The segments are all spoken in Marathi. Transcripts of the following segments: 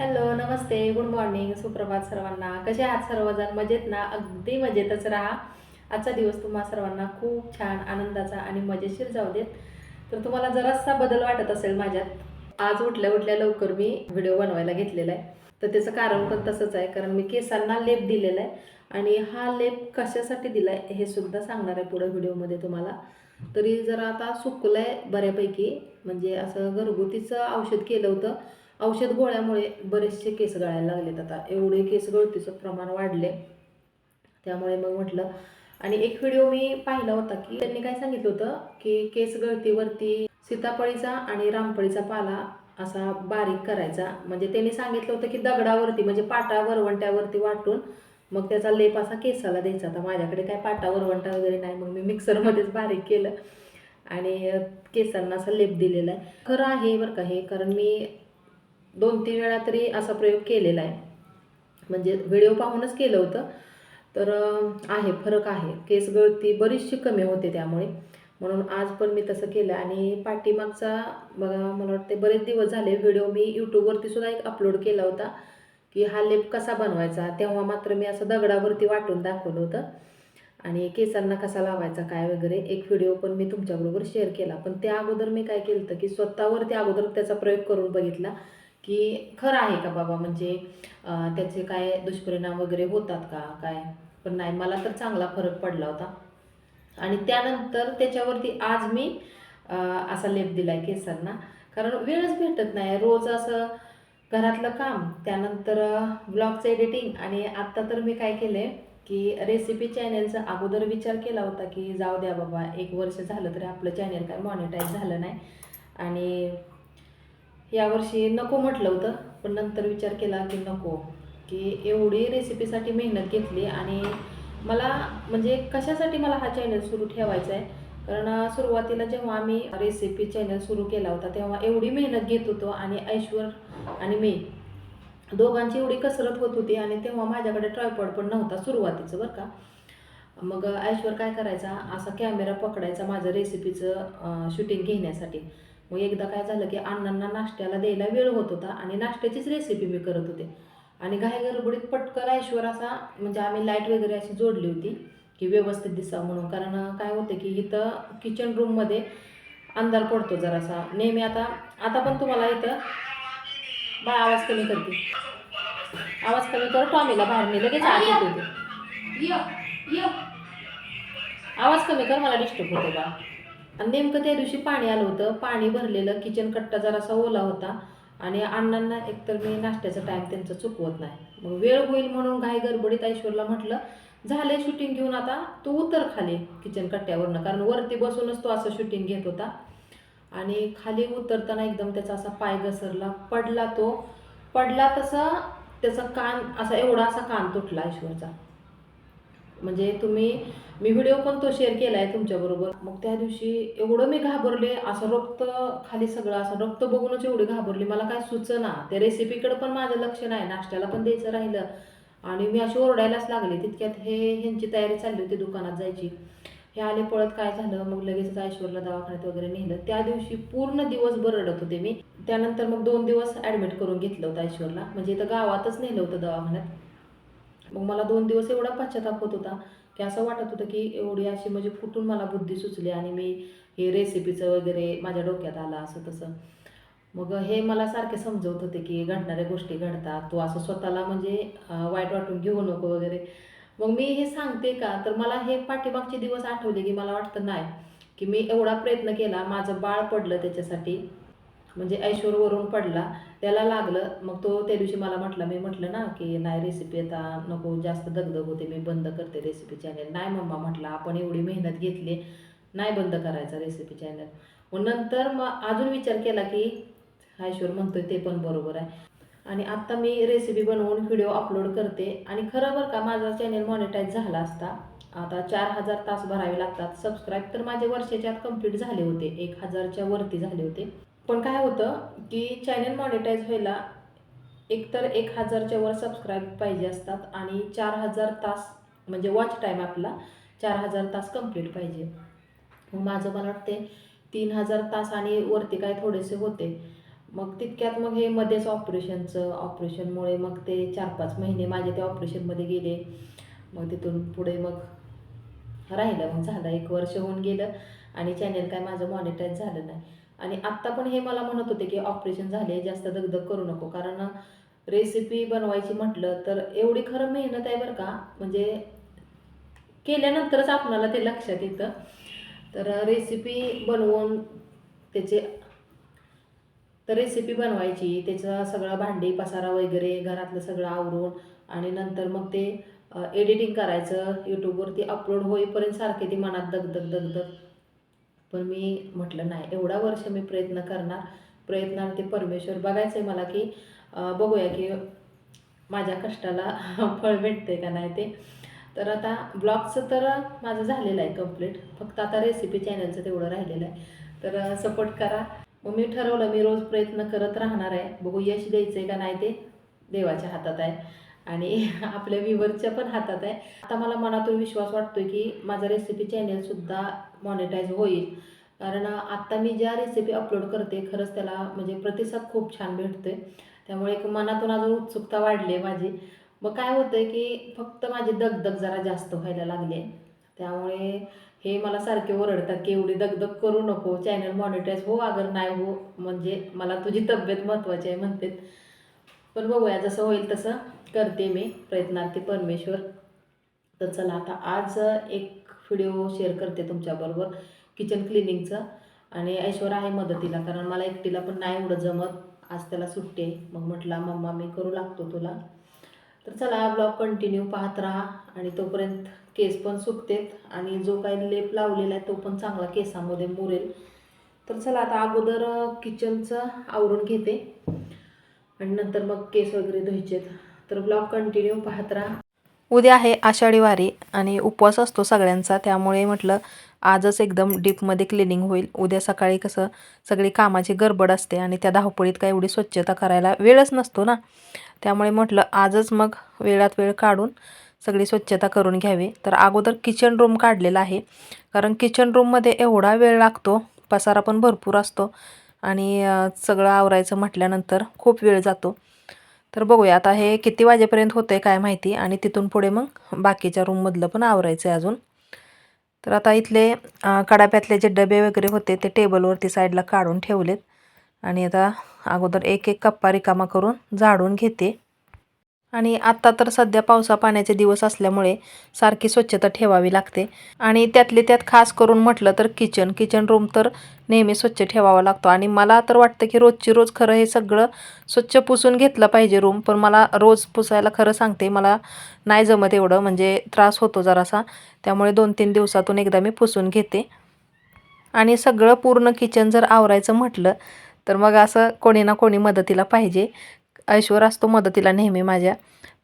हॅलो, नमस्ते, गुड मॉर्निंग, सुप्रभात सर्वांना. कसे आहात सर्वजण? मजेत ना? अगदी मजेतच राहा. आजचा दिवस तुम्हा सर्वांना खूप छान, आनंदाचा आणि मजेशीर जाऊ देत. तर तुम्हाला जरासा बदल वाटत असेल माझ्यात. आज उठल्या उठल्या लवकर मी व्हिडिओ बनवायला घेतलेला आहे. तर त्याचं कारण पण तसंच आहे, कारण मी केसांना लेप दिलेला आहे आणि हा लेप कशासाठी दिला आहे हे सुद्धा सांगणार आहे पुढे व्हिडिओमध्ये तुम्हाला. तरी जरा आता सुकलं आहे बऱ्यापैकी, म्हणजे असं घरगुतीचं औषध केलं होतं. औषध गोळ्यामुळे बरेचसे केस गळायला लागलेत. आता एवढे केस गळतीचं प्रमाण वाढले, त्यामुळे मग म्हटलं. आणि एक व्हिडिओ मी पाहिला होता की त्यांनी काय सांगितलं होतं की केस गळतीवरती सीताफळीचा आणि रामफळीचा पाला असा बारीक करायचा. म्हणजे त्यांनी सांगितलं होतं की दगडावरती, म्हणजे पाटा वरवंट्यावरती वाटून मग त्याचा लेप असा केसाला द्यायचा. आता माझ्याकडे काय पाटा वरवंटा वगैरे नाही, मग मी मिक्सरमध्येच बारीक केलं आणि केसांना असा लेप दिलेला आहे. खरं आहे बरं का हे, कारण मी 2-3 वेळा तरी असा प्रयोग केलेला आहे, म्हणजे व्हिडिओ पाहूनच केलं होतं. तर आहे, फरक आहे. केस गळती बरीचशी कमी होते त्यामुळे. म्हणून आज पण मी तसं केलं. आणि पाठीमागचा बघा, मला वाटते बरेच दिवस झाले व्हिडिओ मी यूट्यूबवरती सुद्धा एक अपलोड केला होता की हा लेप कसा बनवायचा. तेव्हा मात्र मी असं दगडावरती वाटून दाखवलं होतं आणि केसांना कसा लावायचा काय वगैरे एक व्हिडिओ पण मी तुमच्याबरोबर शेअर केला. पण त्या अगोदर मी काय केलं होतं की स्वतःवरती अगोदर त्याचा प्रयोग करून बघितला की खरं आहे का बाबा, म्हणजे त्याचे काय दुष्परिणाम वगैरे होतात का काय. पण नाही, मला तर चांगला फरक पडला होता. आणि त्यानंतर त्याच्यावरती आज मी असा लेप दिला आहे केसांना, कारण वेळच भेटत नाही. रोज असं घरातलं काम, त्यानंतर ब्लॉगचं एडिटिंग, आणि आत्ता तर मी काय केलं आहे की रेसिपी चॅनलचा अगोदर विचार केला होता की जाऊ द्या बाबा, 1 वर्ष झालं तरी आपलं चॅनल काय मॉनिटाईज झालं नाही, आणि यावर्षी नको म्हटलं होतं. पण नंतर विचार केला की नको, की एवढी रेसिपीसाठी मेहनत घेतली आणि मला म्हणजे कशासाठी मला हा चॅनल सुरू ठेवायचा आहे. कारण सुरुवातीला जेव्हा आम्ही रेसिपी चॅनल सुरू केला होता तेव्हा एवढी मेहनत घेत होतो, आणि ऐश्वर आणि मी दोघांची एवढी कसरत होत होती, आणि तेव्हा माझ्याकडे ट्रायपॉड पण नव्हता सुरुवातीचं बरं का. मग ऐश्वर काय करायचा, असा कॅमेरा पकडायचा माझं रेसिपीचं शूटिंग घेण्यासाठी. मग एकदा काय झालं की अण्णांना नाश्त्याला द्यायला वेळ होत होता आणि नाश्त्याचीच रेसिपी मी करत होते, आणि घाई गडबडीत पटकन ऐश्वर असा, म्हणजे आम्ही लाईट वगैरे अशी जोडली होती की व्यवस्थित दिसावं म्हणून. कारण काय होते की इथं किचन रूममध्ये अंधार पडतो जरासा नेहमी. आता आता पण तुम्हाला इथं बा आवाज कमी करते, आवाज कमी कर, टॉमीला बाहेर नाही लगेच आत येतो ते. आवाज कमी कर, मला डिस्टर्ब होतो बा. आणि नेमकं त्या दिवशी पाणी आलं होतं, पाणी भरलेलं, किचन कट्टा जरासा ओला होता, आणि अण्णांना एकतर मी नाश्त्याचा टाईम त्यांचा चुकवत नाही. मग वेळ होईल म्हणून घाई गडबडीत ऐश्वरला म्हटलं, झाले शूटिंग घेऊन, आता तू उतर खाली किचन कट्ट्यावरनं, कारण वरती बसूनच तो असं शूटिंग घेत होता. आणि खाली उतरताना एकदम त्याचा असा पाय घसरला, पडला. तो पडला तसा त्याचा कान असा, एवढा असा कान तुटला ऐश्वरचा. म्हणजे मी व्हिडिओ पण तो शेअर केला आहे तुमच्याबरोबर. मग त्या दिवशी एवढं मी घाबरले, असं रक्त खाली सगळं असं रक्त बघूनच एवढी घाबरली. मला काय सुचना, त्या रेसिपीकडे पण माझं लक्ष नाही, नाश्त्याला पण द्यायचं राहिलं, आणि मी अशी ओरडायलाच लागले. तितक्यात ह्यांची तयारी चालली होती दुकानात जायची. हे आले पळत. काय झालं, मग लगेचच ऐश्वरला दवाखान्यात वगैरे नेलं. त्या दिवशी पूर्ण दिवसभर रडत होते मी. त्यानंतर मग 2 दिवस ॲडमिट करून घेतलं होतं ऐश्वरला, म्हणजे इथं गावातच नेलं होतं दवाखान्यात. मग मला 2 दिवस एवढा पश्चाताप होत होता की असं वाटत होतं की एवढी अशी म्हणजे कुठून मला बुद्धी सुचली, आणि मी हे रेसिपीचं वगैरे माझ्या डोक्यात आलं असं तसं. मग हे मला सारखे समजवत होते की घडणाऱ्या गोष्टी घडतात, तू असं स्वतःला म्हणजे वाईट वाटून घेऊ नको वगैरे. मग मी हे सांगते का, तर मला हे पाठीमागचे दिवस आठवले की मला वाटतं नाही, की मी एवढा प्रयत्न केला, माझं बाळ पडलं त्याच्यासाठी, म्हणजे ऐश्वरवरून पडला, त्याला लागलं. मग तो त्या दिवशी मला म्हटला, मी म्हटलं ना की नाही रेसिपी आता नको, जास्त दगदग होते, मी बंद करते रेसिपी चॅनल. नाही मम्मा म्हटलं, आपण एवढी मेहनत घेतली, नाही बंद करायचा रेसिपी चॅनल. मग नंतर मग अजून विचार केला की ऐश्वर म्हणतोय ते पण बरोबर आहे, आणि आत्ता मी रेसिपी बनवून व्हिडिओ अपलोड करते. आणि खरं बरं का, माझा चॅनल मॉनिटाईज झाला असता. आता 4000 तास भरावे लागतात. सबस्क्राईब तर माझे वर्षाच्या आत कंप्लीट झाले होते, 1000च्या वरती झाले होते. पण काय होतं की चॅनल मॉनिटाईज व्हायला एकतर 1000च्या वर सबस्क्राईब पाहिजे असतात, आणि 4000 तास म्हणजे वॉच टाईम आपला 4000 तास कंप्लीट पाहिजे. मग माझं मला वाटते 3000 तास आणि वरती काय थोडेसे होते. मग तितक्यात मग हे मध्येच ऑपरेशनमुळे मग ते 4-5 महिने माझे ते ऑपरेशनमध्ये गेले. मग तिथून पुढे मग राहिलं. मग झालं 1 वर्ष होऊन गेलं आणि चॅनल काय माझं मॉनिटाईज झालं नाही. आणि आत्ता पण हे मला म्हणत होते की ऑपरेशन झाले, जास्त दगदग करू नको. कारण रेसिपी बनवायची म्हटलं तर एवढी खरं मेहनत आहे बरं का, म्हणजे केल्यानंतरच आपणाला ते लक्षात येतं. तर रेसिपी बनवून त्याचे रेसिपी बनवायची, त्याचं सगळं भांडी पसारा वगैरे घरातलं सगळं आवरून आणि नंतर मग ते एडिटिंग करायचं, यूट्यूबवरती अपलोड होईपर्यंत सारखे ती मनात दगदग दगदग. पण मी म्हटलं नाही, एवढा वर्ष मी प्रयत्न करणार, प्रयत्नार्थी परमेश्वर. बघायचं आहे मला की बघूया की माझ्या कष्टाला फळ भेटते का नाही ते. तर आता ब्लॉगचं तर माझं झालेलं आहे कंप्लीट, फक्त आता रेसिपी चॅनलचं तेवढं राहिलेलं आहे. तर सपोर्ट करा. मग मी ठरवलं मी रोज प्रयत्न करत राहणार आहे. बघू यश द्यायचं आहे का नाही ते देवाच्या हातात आहे आणि आपल्या व्ह्यूअरच्या पण हातात आहे. आता मला मनातून विश्वास वाटतोय की माझं रेसिपी चॅनलसुद्धा मॉनिटाईज होईल. कारण आत्ता मी ज्या रेसिपी अपलोड करते खरंच त्याला म्हणजे प्रतिसाद खूप छान भेटतोय. त्यामुळे एक मनातून अजून उत्सुकता वाढली आहे माझी. मग काय होतं आहे की फक्त माझी दगदग जरा जास्त व्हायला लागली आहे. त्यामुळे हे मला सारखे ओरडतात की एवढी दगदग करू नको, चॅनल मॉनिटाईज हो अगर नाही हो, म्हणजे मला तुझी तब्येत महत्त्वाची आहे म्हणते. पण बघूया जसं होईल तसं करते मी, प्रयत्नार्थी परमेश्वर. तर चला आता आज एक व्हिडिओ शेअर करते तुमच्याबरोबर किचन क्लिनिंगचं. आणि ऐश्वर आहे मदतीला, कारण मला एकटीला पण नाही एवढं जमत. आज त्याला सुट्टी आहे. मग म्हटला मम्मा मी करू लागतो तुला. तर चला ब्लॉग कंटिन्यू पाहत राहा आणि तोपर्यंत केस पण सुकतेत आणि जो काही लेप लावलेला आहे तो पण चांगला केसामध्ये मुरेल. तर चला आता अगोदर किचनचं आवरून घेते आणि नंतर मग केस वगैरे धुवायचेत. तर ब्लॉग कंटिन्यू पाहत राहा. उद्या आहे आषाढी वारी आणि उपवास असतो सगळ्यांचा, त्यामुळे म्हटलं आजच एकदम डीपमध्ये क्लिनिंग होईल. उद्या सकाळी कसं सगळी कामाची गडबड असते आणि त्या धावपळीत काय एवढी स्वच्छता करायला वेळच नसतो ना. त्यामुळे म्हटलं आजच मग वेळात वेळ काढून सगळी स्वच्छता करून घ्यावी. तर अगोदर किचन रूम काढलेला आहे, कारण किचन रूममध्ये एवढा वेळ लागतो, पसारा पण भरपूर असतो आणि सगळं आवरायचं म्हटल्यानंतर खूप वेळ जातो. तर बघूया आता हे किती वाजेपर्यंत होतं आहे काय माहिती, आणि तिथून पुढे मग बाकीच्या रूममधलं पण आवरायचं आहे अजून. तर आता इथले कडाप्यातले जे डबे वगैरे होते ते टेबलवरती साईडला काढून ठेवलेत आणि आता अगोदर एक एक कप्पा रिकामा करून झाडून घेते. आणि आत्ता तर सध्या पावसा पाण्याचे दिवस असल्यामुळे सारखी स्वच्छता ठेवावी लागते आणि त्यातले त्यात खास करून म्हटलं तर किचन रूम तर नेहमी स्वच्छ ठेवावा लागतो. आणि मला तर वाटतं की रोजची रोज खरं हे सगळं स्वच्छ पुसून घेतलं पाहिजे रूम, पण मला रोज पुसायला खरं सांगते मला नाही जमत एवढं, म्हणजे त्रास होतो जरासा. त्यामुळे 2-3 दिवसातून एकदा मी पुसून घेते. आणि सगळं पूर्ण किचन जर आवरायचं म्हटलं तर मग असं कोणी ना कोणी मदतीला पाहिजे. ऐश्वर असतो मदतीला नेहमी माझ्या.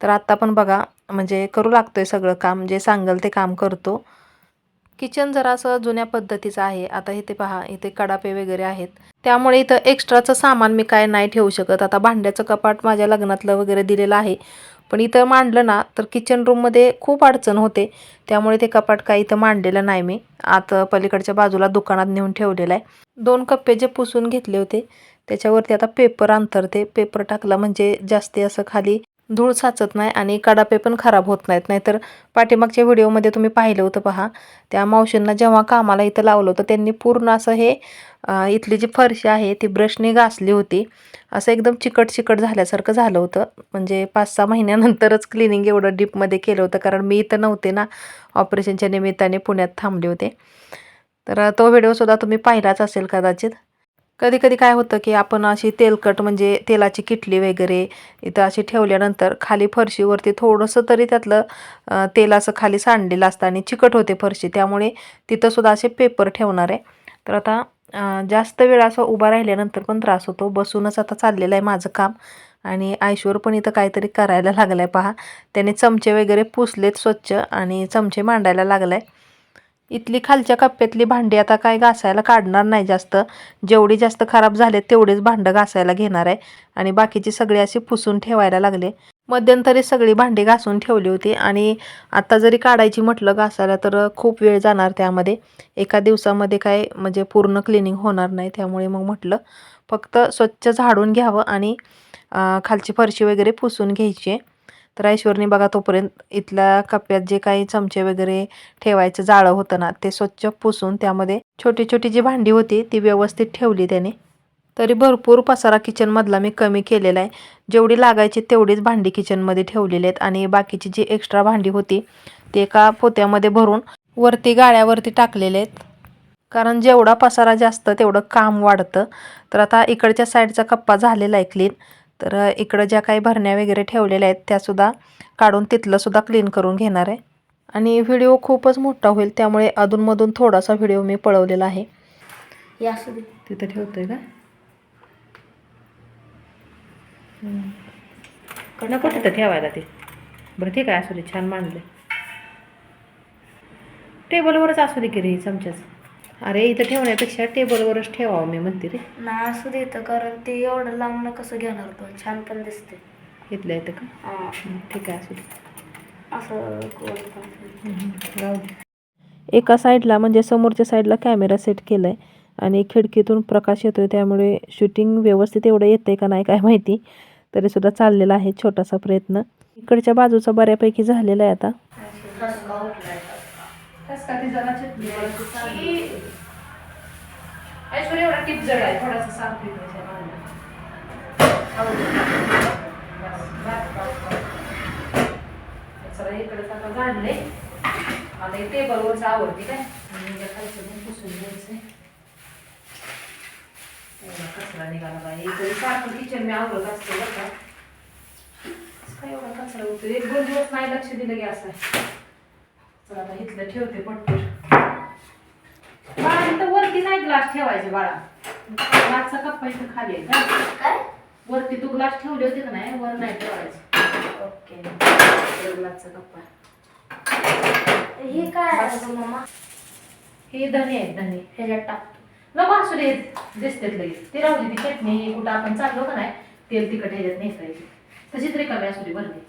तर आत्ता पण बघा म्हणजे करू लागतोय सगळं काम, जे सांगेल ते काम करतो. किचन जरासं जुन्या पद्धतीचं आहे. आता इथे पहा, इथे कडापे वगैरे आहेत, त्यामुळे इथं एक्स्ट्राचं सामान मी काय नाही ठेवू शकत. आता भांड्याचं कपाट माझ्या लग्नातलं वगैरे दिलेलं आहे, पण इथं मांडलं ना तर किचन रूममध्ये खूप अडचण होते. त्यामुळे ते कपाट काही इथं मांडलेलं नाही मी. आता पलीकडच्या बाजूला दुकानात नेऊन ठेवलेलं आहे. 2 कप्पे जे पुसून घेतले होते त्याच्यावरती आता पेपर अंथरते. पेपर टाकला म्हणजे जास्ती असं खाली धूळ साचत नाही आणि कडापे पण खराब होत नाहीत. नाहीतर पाठीमागच्या व्हिडिओमध्ये तुम्ही पाहिलं होतं पहा, त्या मावशींना जेव्हा कामाला इथं लावलं होतं त्यांनी पूर्ण असं हे इथली जी फरशी आहे ती ब्रशने घासली होती. असं एकदम चिकट झाल्यासारखं झालं होतं. म्हणजे 5-6 महिन्यानंतरच क्लिनिंग एवढं डीपमध्ये केलं होतं, कारण मी इथं नव्हते ना, ऑपरेशनच्या निमित्ताने पुण्यात थांबले होते. तर तो व्हिडिओसुद्धा तुम्ही पाहिलाच असेल कदाचित. कधी कधी काय होतं की आपण अशी तेलकट म्हणजे तेलाची किटली वगैरे इथं अशी ठेवल्यानंतर खाली फरशीवरती थोडंसं तरी त्यातलं तेल असं खाली सांडलेलं असतं आणि चिकट होते फरशी. त्यामुळे तिथंसुद्धा असे पेपर ठेवणार आहे. तर आता जास्त वेळ असं उभा राहिल्यानंतर पण त्रास होतो. बसूनच आता चाललेलं आहे माझं काम. आणि ऐश्वर पण इथं काहीतरी करायला लागलं आहे पहा. त्याने चमचे वगैरे पुसलेत स्वच्छ आणि चमचे मांडायला लागला आहे. इथली खालच्या कप्प्यातली भांडी आता काय घासायला काढणार नाही जास्त. जेवढी जास्त खराब झाले तेवढेच भांडं घासायला घेणार आहे आणि बाकीची सगळी अशी पुसून ठेवायला लागले. मध्यंतरी सगळी भांडी घासून ठेवली होती आणि आता जरी काढायची म्हटलं घासायला तर खूप वेळ जाणार त्यामध्ये. एका दिवसामध्ये काय म्हणजे पूर्ण क्लिनिंग होणार नाही. त्यामुळे मग म्हटलं फक्त स्वच्छ झाडून घ्यावं आणि खालची फरशी वगैरे पुसून घ्यायची. तर ऐश्वर्याने बघा तोपर्यंत इथल्या कप्प्यात जे काही चमचे वगैरे ठेवायचं जाळं होतं ना ते स्वच्छ पुसून त्यामध्ये छोटी छोटी जी भांडी होती ती व्यवस्थित ठेवली त्याने. तरी भरपूर पसारा किचनमधला मी कमी केलेला आहे. जेवढी लागायची तेवढीच भांडी किचनमध्ये ठेवलेली आहेत आणि बाकीची जी एक्स्ट्रा भांडी होती ते एका पोत्यामध्ये भरून वरती गाळ्यावरती टाकलेले आहेत. कारण जेवढा पसारा जास्त तेवढं काम वाढतं. तर आता इकडच्या साईडचा कप्पा झालेला आहे क्लीन. तर इकडं ज्या काही भरण्या वगैरे ठेवलेल्या आहेत त्यासुद्धा काढून तिथलंसुद्धा क्लीन करून घेणार आहे. आणि व्हिडिओ खूपच मोठा होईल त्यामुळे अधूनमधून थोडासा व्हिडिओ मी पळवलेला आहे. या असू दे. तिथं ठेवतोय का? नको तिथं ठेवायला ते. बरं ठीक आहे, असू दे. छान मांडले. टेबलवरच असू दे की रे चमच्याच. अरे इथं ठेवण्यापेक्षा टेबलवरच ठेवावं मी म्हणते रे. नाही असू दे तर, कारण ते एवढं लांबनं कसं घेणार तो, छान पण दिसते. इथलं येतं का? ठीक आहे, असू दे. असं जाऊ दे. एका साईडला म्हणजे समोरच्या साईडला कॅमेरा सेट केला आहे आणि खिडकीतून प्रकाश येतोय त्यामुळे शूटिंग व्यवस्थित एवढं येतंय का नाही काय माहिती. तरीसुद्धा चाललेला आहे छोटासा प्रयत्न. इकडच्या बाजूचा बऱ्यापैकी झालेला आहे आता. एवढा टिप जड आहे, थोडासा साफ इकडे आता झाडले. आता हे टेबलवरच आवडते काय पुसून घ्यायचंय. कचरा निघाला बाई. इकडे सारखं किचन मी आवडत असते बरं का. काय एवढा कचरा होतो, 1-2 दिवस नाही लक्ष दिलं की असं. चला आता इथलं ठेवते पटपट. बाळा इथं वरती नाही ग्लास ठेवायचे बाळा. ग्लासचा कप्पा इथं खाली आहे का? काय वरती तू ग्लास ठेवले होते का नाही, वर नाही ठेवायचं. ओके. ग्लासचा कप्पा. हे काय आहे मम्मा? हे धने आहेत, धने. ह्याच्यात टाकतो. नको असू दे, दिसतेत लगेच. ते राहू दे. ती चटणी कुठं आपण चाललो का नाही तेल तिखट ह्याच्यात नेसायची. तशीच रिकामी असू दे भरली.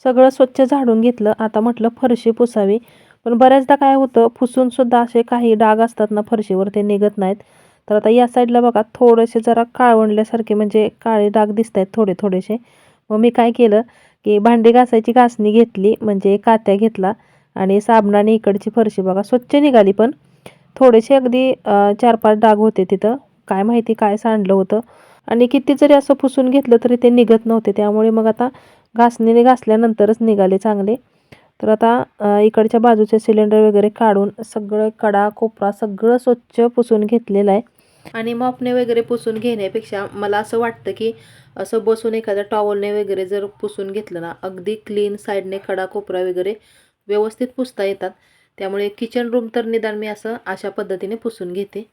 सगळं स्वच्छ झाडून घेतलं. आता म्हटलं फरशी पुसावी. पण बऱ्याचदा काय होतं, पुसून सुद्धा असे काही डाग असतात ना फरशीवर ते निघत नाहीत. तर आता या साईडला बघा थोडेसे जरा काळवंडल्यासारखे म्हणजे काळे डाग दिसत आहेत थोडेसे. मग मी काय केलं की भांडी घासायची घासणी घेतली म्हणजे कात्या घेतला आणि साबणाने इकडची फरशी बघा स्वच्छ निघाली. पण थोडेसे अगदी 4-5 डाग होते तिथं. काय माहिती काय सांडलं होतं आणि किती जरी असं पुसून घेतलं तरी ते निघत नव्हते. त्यामुळे मग आता घासणीने घासल्यानंतरच निघाले चांगले. तर आता इकडच्या बाजूचे सिलेंडर वगैरे काढून सगळं कडा कोपरा सगळं स्वच्छ पुसून घेतलेलं आहे. आणि मॉपने वगैरे पुसून घेण्यापेक्षा मला असं वाटतं की असं बसून एखाद्या टॉवलने वगैरे जर पुसून घेतलं ना अगदी क्लीन साईडने कडा कोपरा वगैरे व्यवस्थित पुसता येतात. त्यामुळे किचन रूम तर निदान मी अशा पद्धतीने पुसून घेते.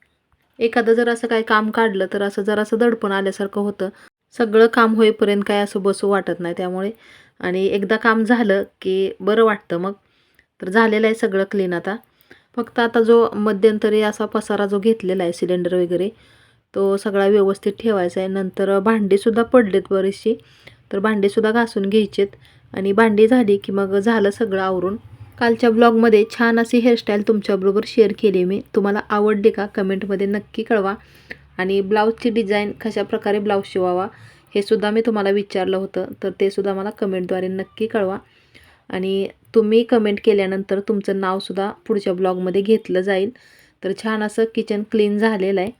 एखादं जर असं काही काम काढलं तर असं जरासं दडपण आल्यासारखं होतं. सगळं काम होईपर्यंत काय असं बसू वाटत नाही. त्यामुळे आणि एकदा काम झालं की बरं वाटतं मग. तर झालेलं आहे सगळं क्लीन आता. फक्त आता जो मध्यंतरी असा पसारा जो घेतलेला आहे सिलेंडर वगैरे तो सगळा व्यवस्थित ठेवायचा आहे. नंतर भांडीसुद्धा पडलेत बरीचशी. तर भांडीसुद्धा घासून घ्यायचेत आणि भांडी झाली की मग झालं सगळं आवरून. कालच्या ब्लॉगमध्ये छान अशी हेअरस्टाईल तुमच्याबरोबर शेअर केली मी. तुम्हाला आवडली का कमेंटमध्ये नक्की कळवा. आणि ब्लाऊजची डिझाईन कशाप्रकारे ब्लाऊज शिवावा हे सुद्धा मी तुम्हाला विचारलं होतं. तर ते सुद्धा मला कमेंटद्वारे नक्की कळवा. आणि तुम्ही कमेंट केल्यानंतर तुमचं नावसुद्धा पुढच्या ब्लॉगमध्ये घेतलं जाईल. तर छान असं किचन क्लीन झालेलं आहे.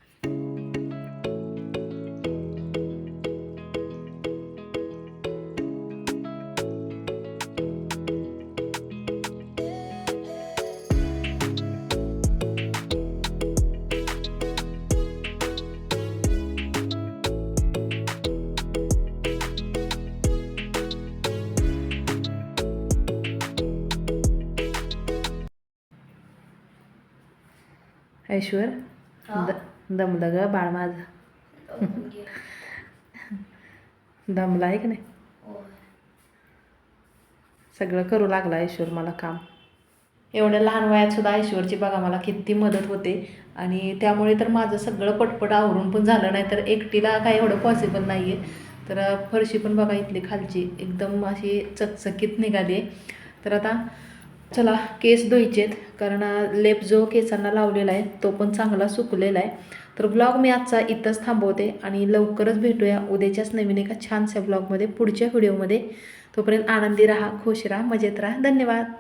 ऐश्वर दमलं ग बाळ माझं. दमला आहे की नाही. सगळं करू लागला ऐश्वर मला काम. एवढ्या लहान वयात सुद्धा ऐश्वरची बघा मला किती मदत होते. आणि त्यामुळे तर माझं सगळं पटपट आवरून पण झालं. नाही तर एकटीला काय एवढं पॉसिबल नाही आहे. तर फरशी पण बघा इथली खालची एकदम अशी चकचकीत निघाली आहे. तर आता चला केस धुवायचेत कारण लेप जो केसांना लावलेला आहे तो पण चांगला सुकलेला आहे. तर ब्लॉग मी आजचा इथंच थांबवते आणि लवकरच भेटूया उद्याच्याच नवीन एका छानशा ब्लॉगमध्ये पुढच्या व्हिडिओमध्ये. तोपर्यंत आनंदी राहा, खुश राहा, मजेत राहा. धन्यवाद.